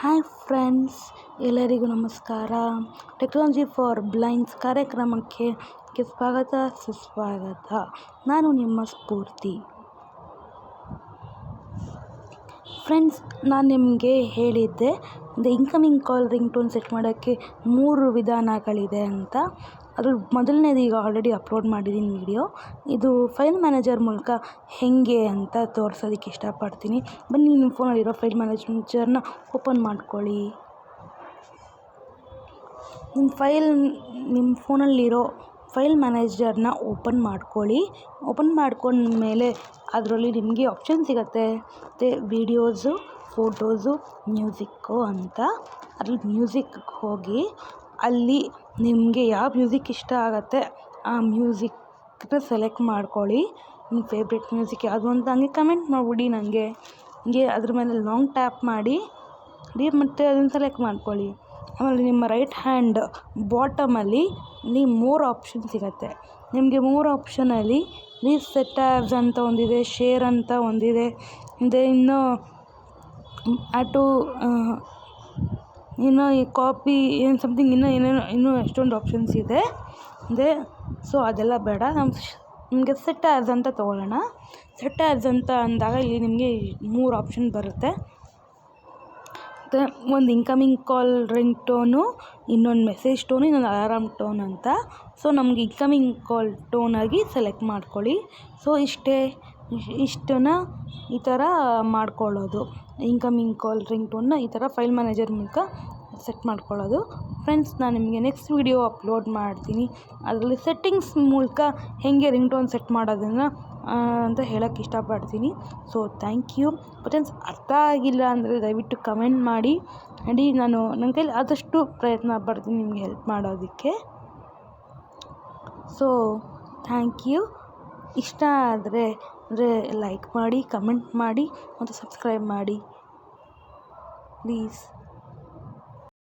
Hi friends, ಎಲ್ಲರಿಗೂ ನಮಸ್ಕಾರ. Technology for blinds ಕಾರ್ಯಕ್ರಮಕ್ಕೆ ಸ್ವಾಗತ ಸುಸ್ವಾಗತ. ನಾನು ನಿಮ್ಮ ಸ್ಫೂರ್ತಿ. ಫ್ರೆಂಡ್ಸ್, ನಾನು ನಿಮಗೆ ಹೇಳಿದ್ದೆ ಇನ್ಕಮಿಂಗ್ ಕಾಲ್ ರಿಂಗ್ಟೋನ್ ಸೆಟ್ ಮಾಡೋಕ್ಕೆ 3 ವಿಧಾನಗಳಿದೆ ಅಂತ. ಅದ್ರ ಮೊದಲನೇದು ಈಗ ಆಲ್ರೆಡಿ ಅಪ್ಲೋಡ್ ಮಾಡಿದ್ದೀನಿ ವಿಡಿಯೋ. ಇದು ಫೈಲ್ ಮ್ಯಾನೇಜರ್ ಮೂಲಕ ಹೇಗೆ ಅಂತ ತೋರಿಸೋದಕ್ಕೆ ಇಷ್ಟಪಡ್ತೀನಿ. ಬನ್ನಿ, ನಿಮ್ಮ ಫೋನಲ್ಲಿರೋ ಫೈಲ್ ಮ್ಯಾನೇಜರ್ನ ಓಪನ್ ಮಾಡ್ಕೊಳ್ಳಿ. ನಿಮ್ಮ ಫೋನಲ್ಲಿರೋ ಫೈಲ್ ಮ್ಯಾನೇಜರ್ನ ಓಪನ್ ಮಾಡ್ಕೊಳ್ಳಿ. ಓಪನ್ ಮಾಡ್ಕೊಂಡ್ಮೇಲೆ ಅದರಲ್ಲಿ ನಿಮಗೆ ಆಪ್ಷನ್ ಸಿಗುತ್ತೆ, ವೀಡಿಯೋಸು, ಫೋಟೋಸು, ಮ್ಯೂಸಿಕ್ಕು ಅಂತ. ಅದ್ರಲ್ಲಿ ಮ್ಯೂಸಿಕ್ಗೆ ಹೋಗಿ ಅಲ್ಲಿ ನಿಮಗೆ ಯಾವ ಮ್ಯೂಸಿಕ್ ಇಷ್ಟ ಆಗುತ್ತೆ ಆ ಮ್ಯೂಸಿಕ್ನ ಸೆಲೆಕ್ಟ್ ಮಾಡ್ಕೊಳ್ಳಿ. ನಿಮ್ಮ ಫೇವ್ರೆಟ್ ಮ್ಯೂಸಿಕ್ ಯಾವುದು ಅಂತ ಹಂಗೆ ಕಮೆಂಟ್ ಮಾಡಿಬಿಡಿ ನನಗೆ. ಹಂಗೆ ಅದ್ರ ಮೇಲೆ ಲಾಂಗ್ ಟ್ಯಾಪ್ ಮಾಡಿ ಮತ್ತು ಅದನ್ನು ಸೆಲೆಕ್ಟ್ ಮಾಡ್ಕೊಳ್ಳಿ. ಆಮೇಲೆ ನಿಮ್ಮ ರೈಟ್ ಹ್ಯಾಂಡ್ ಬಾಟಮಲ್ಲಿ ಮೋರ್ ಆಪ್ಷನ್ ಸಿಗುತ್ತೆ. ನಿಮಗೆ 3 ಆಪ್ಷನಲ್ಲಿ ಸೆಟ್ ಆ್ಯಪ್ಸ್ ಅಂತ ಒಂದಿದೆ, ಶೇರ್ ಅಂತ ಒಂದಿದೆ, ಇನ್ನು ಆಟೋ ಇನ್ನು ಈ ಕಾಪಿ ಸಮಥಿಂಗ್ ಇನ್ನೂ ಎಷ್ಟೊಂದು ಆಪ್ಷನ್ಸ್ ಇದೆ. ಸೊ ಅದೆಲ್ಲ ಬೇಡ, ನಿಮಗೆ ಸೆಟ್ ಆ್ಯಪ್ಸ್ ಅಂತ ತೊಗೊಳ್ಳೋಣ. ಸೆಟ್ ಆ್ಯಪ್ಸ್ ಅಂತ ಅಂದಾಗ ಇಲ್ಲಿ ನಿಮಗೆ 3 ಆಪ್ಷನ್ ಬರುತ್ತೆ. ಒಂದು ಇನ್ಕಮಿಂಗ್ ಕಾಲ್ ರಿಂಗ್ ಟೋನು, ಇನ್ನೊಂದು ಮೆಸೇಜ್ ಟೋನು, ಇನ್ನೊಂದು ಅಲಾರಾಮ್ ಟೋನ್ ಅಂತ. ಸೊ ನಮಗೆ ಇನ್ಕಮಿಂಗ್ ಕಾಲ್ ಟೋನಾಗಿ ಸೆಲೆಕ್ಟ್ ಮಾಡ್ಕೊಳ್ಳಿ. ಸೊ ಇಷ್ಟನ್ನು ಈ ಥರ ಮಾಡ್ಕೊಳ್ಳೋದು. ಇನ್ಕಮಿಂಗ್ ಕಾಲ್ ರಿಂಗ್ ಟೋನ್ನ ಈ ಥರ ಫೈಲ್ ಮ್ಯಾನೇಜರ್ ಮೂಲಕ ಸೆಟ್ ಮಾಡ್ಕೊಳ್ಳೋದು. ಫ್ರೆಂಡ್ಸ್, ನಾನು ನಿಮಗೆ ನೆಕ್ಸ್ಟ್ ವಿಡಿಯೋ ಅಪ್ಲೋಡ್ ಮಾಡ್ತೀನಿ. ಅದರಲ್ಲಿ ಸೆಟ್ಟಿಂಗ್ಸ್ ಮೂಲಕ ಹೇಗೆ ರಿಂಗ್ ಟೋನ್ ಸೆಟ್ ಮಾಡೋದನ್ನು ಅಂತ ಹೇಳೋಕ್ಕೆ ಇಷ್ಟಪಡ್ತೀನಿ. So thank you. ಫ್ರೆಂಡ್ಸ್, ಅರ್ಥ ಆಗಿಲ್ಲ ಅಂದರೆ ದಯವಿಟ್ಟು ಕಮೆಂಟ್ ಮಾಡಿ. ನಾನು ನನ್ನ ಕೈಲಿ ಆದಷ್ಟು ಪ್ರಯತ್ನ ಪಡ್ತೀನಿ ನಿಮಗೆ ಹೆಲ್ಪ್ ಮಾಡೋದಕ್ಕೆ. So thank you. ಇಷ್ಟ ಆದರೆ ಲೈಕ್ ಮಾಡಿ, ಕಮೆಂಟ್ ಮಾಡಿ ಮತ್ತು ಸಬ್ಸ್ಕ್ರೈಬ್ ಮಾಡಿ ಪ್ಲೀಸ್.